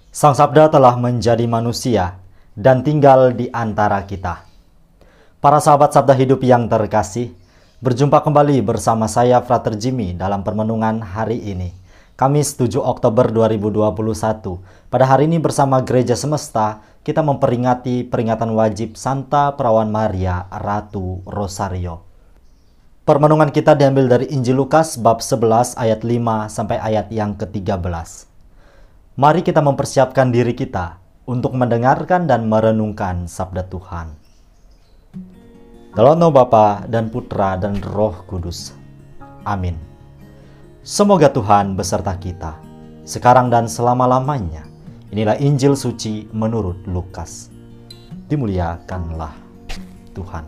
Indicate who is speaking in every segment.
Speaker 1: Sang Sabda telah menjadi manusia dan tinggal di antara kita. Para sahabat Sabda Hidup yang terkasih, berjumpa kembali bersama saya Frater Jimmy dalam permenungan hari ini, Kamis 7 Oktober 2021. Pada hari ini bersama Gereja Semesta, kita memperingati peringatan wajib Santa Perawan Maria Ratu Rosario. Permenungan kita diambil dari Injil Lukas bab 11 ayat 5 sampai ayat yang ke-13. Mari kita mempersiapkan diri kita untuk mendengarkan dan merenungkan sabda Tuhan. Dalam nama Bapa dan Putra dan Roh Kudus. Amin. Semoga Tuhan beserta kita, sekarang dan selama-lamanya. Inilah Injil suci menurut Lukas. Dimuliakanlah Tuhan.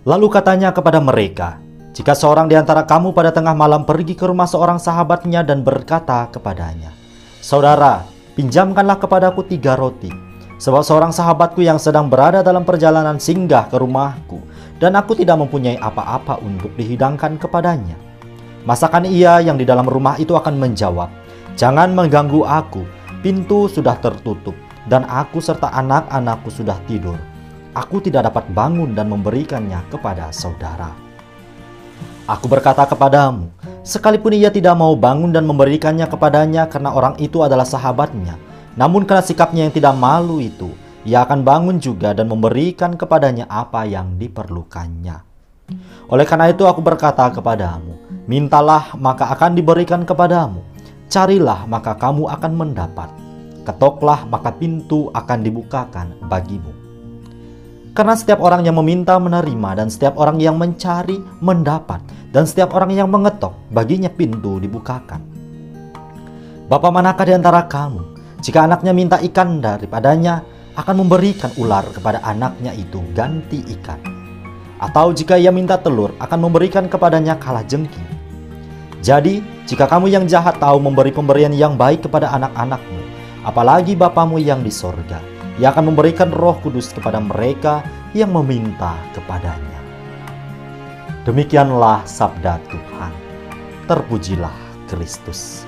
Speaker 1: Lalu katanya kepada mereka, "Jika seorang di antara kamu pada tengah malam pergi ke rumah seorang sahabatnya dan berkata kepadanya, 'Saudara, pinjamkanlah kepadaku 3 roti, sebab seorang sahabatku yang sedang berada dalam perjalanan singgah ke rumahku, dan aku tidak mempunyai apa-apa untuk dihidangkan kepadanya.' Masakan ia yang di dalam rumah itu akan menjawab, 'Jangan mengganggu aku, pintu sudah tertutup, dan aku serta anak-anakku sudah tidur. Aku tidak dapat bangun dan memberikannya kepada saudara.' Aku berkata kepadamu, sekalipun ia tidak mau bangun dan memberikannya kepadanya karena orang itu adalah sahabatnya, namun karena sikapnya yang tidak malu itu, ia akan bangun juga dan memberikan kepadanya apa yang diperlukannya. Oleh karena itu aku berkata kepadamu, mintalah maka akan diberikan kepadamu, carilah maka kamu akan mendapat, ketoklah maka pintu akan dibukakan bagimu. Karena setiap orang yang meminta menerima, dan setiap orang yang mencari mendapat, dan setiap orang yang mengetok baginya pintu dibukakan. Bapa manakah di antara kamu, jika anaknya minta ikan daripadanya, akan memberikan ular kepada anaknya itu ganti ikan? Atau jika ia minta telur, akan memberikan kepadanya kalajengking? Jadi, jika kamu yang jahat tahu memberi pemberian yang baik kepada anak-anakmu, apalagi Bapamu yang di sorga, ia akan memberikan Roh Kudus kepada mereka yang meminta kepadanya." Demikianlah sabda Tuhan. Terpujilah Kristus.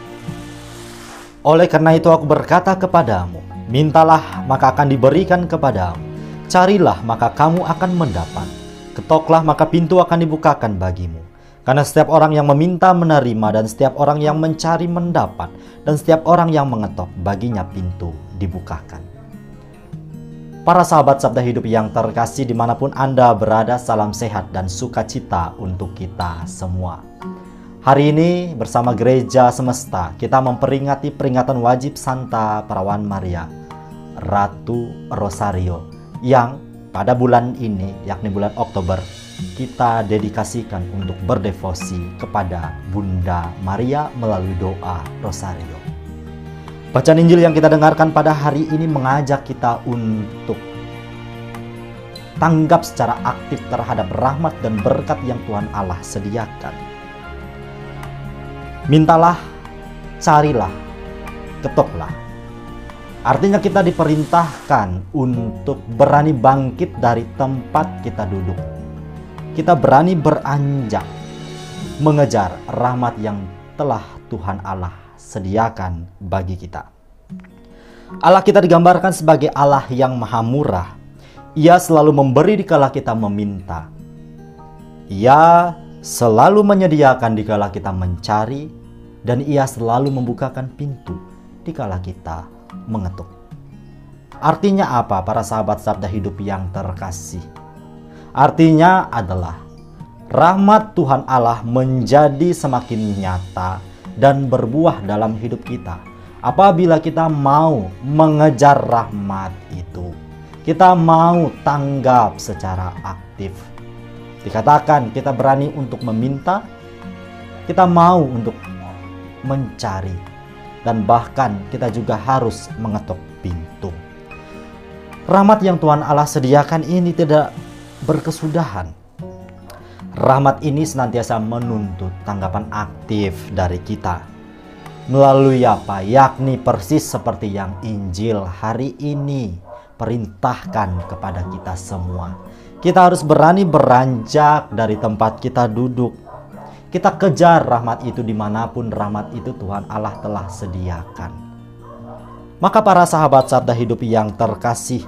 Speaker 1: Oleh karena itu aku berkata kepadamu, mintalah maka akan diberikan kepadamu, carilah maka kamu akan mendapat, ketoklah maka pintu akan dibukakan bagimu. Karena setiap orang yang meminta menerima, dan setiap orang yang mencari mendapat, dan setiap orang yang mengetok baginya pintu dibukakan. Para sahabat Sabda Hidup yang terkasih dimanapun Anda berada, salam sehat dan sukacita untuk kita semua. Hari ini bersama Gereja Semesta kita memperingati peringatan wajib Santa Perawan Maria Ratu Rosario, yang pada bulan ini, yakni bulan Oktober, kita dedikasikan untuk berdevosi kepada Bunda Maria melalui doa Rosario. Bacaan Injil yang kita dengarkan pada hari ini mengajak kita untuk tanggap secara aktif terhadap rahmat dan berkat yang Tuhan Allah sediakan. Mintalah, carilah, ketoklah. Artinya kita diperintahkan untuk berani bangkit dari tempat kita duduk. Kita berani beranjak mengejar rahmat yang telah Tuhan Allah sediakan bagi kita. Allah kita digambarkan sebagai Allah yang maha murah. Ia selalu memberi dikala kita meminta. Ia selalu menyediakan dikala kita mencari, dan ia selalu membukakan pintu dikala kita mengetuk. Artinya apa para sahabat Sabda Hidup yang terkasih? Artinya adalah rahmat Tuhan Allah menjadi semakin nyata dan berbuah dalam hidup kita apabila kita mau mengejar rahmat itu. Kita mau tanggap secara aktif. Dikatakan kita berani untuk meminta, kita mau untuk mencari, dan bahkan kita juga harus mengetuk pintu. Rahmat yang Tuhan Allah sediakan ini tidak berkesudahan. Rahmat ini senantiasa menuntut tanggapan aktif dari kita. Melalui apa? Yakni persis seperti yang Injil hari ini perintahkan kepada kita semua. Kita harus berani beranjak dari tempat kita duduk. Kita kejar rahmat itu dimanapun rahmat itu Tuhan Allah telah sediakan. Maka para sahabat sabda hidup yang terkasih,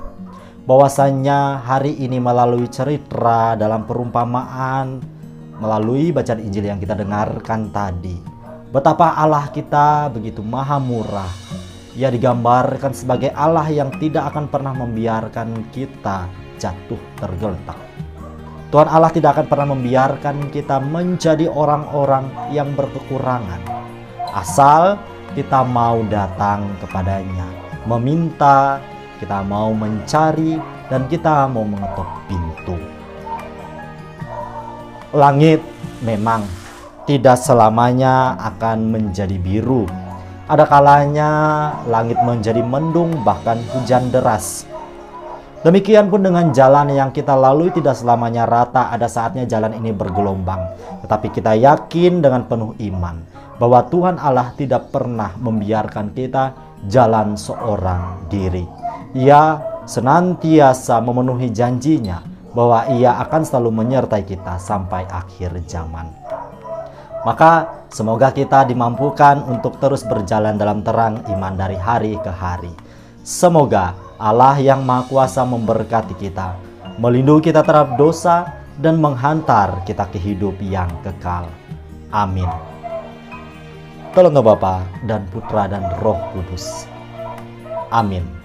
Speaker 1: bahwasannya hari ini melalui cerita dalam perumpamaan, melalui bacaan Injil yang kita dengarkan tadi, betapa Allah kita begitu maha murah. Ia digambarkan sebagai Allah yang tidak akan pernah membiarkan kita jatuh tergeletak. Tuhan Allah tidak akan pernah membiarkan kita menjadi orang-orang yang berkekurangan, asal kita mau datang kepadanya, meminta, kita mau mencari, dan kita mau mengetuk pintu. Langit memang tidak selamanya akan menjadi biru. Ada kalanya langit menjadi mendung, bahkan hujan deras. Demikian pun dengan jalan yang kita lalui tidak selamanya rata, ada saatnya jalan ini bergelombang. Tetapi kita yakin dengan penuh iman bahwa Tuhan Allah tidak pernah membiarkan kita jalan seorang diri. Ia senantiasa memenuhi janjinya bahwa Ia akan selalu menyertai kita sampai akhir zaman. Maka semoga kita dimampukan untuk terus berjalan dalam terang iman dari hari ke hari. Semoga Allah yang Maha Kuasa memberkati kita, melindungi kita terhadap dosa, dan menghantar kita ke hidup yang kekal. Amin. Tolong Bapa dan Putra dan Roh Kudus. Amin.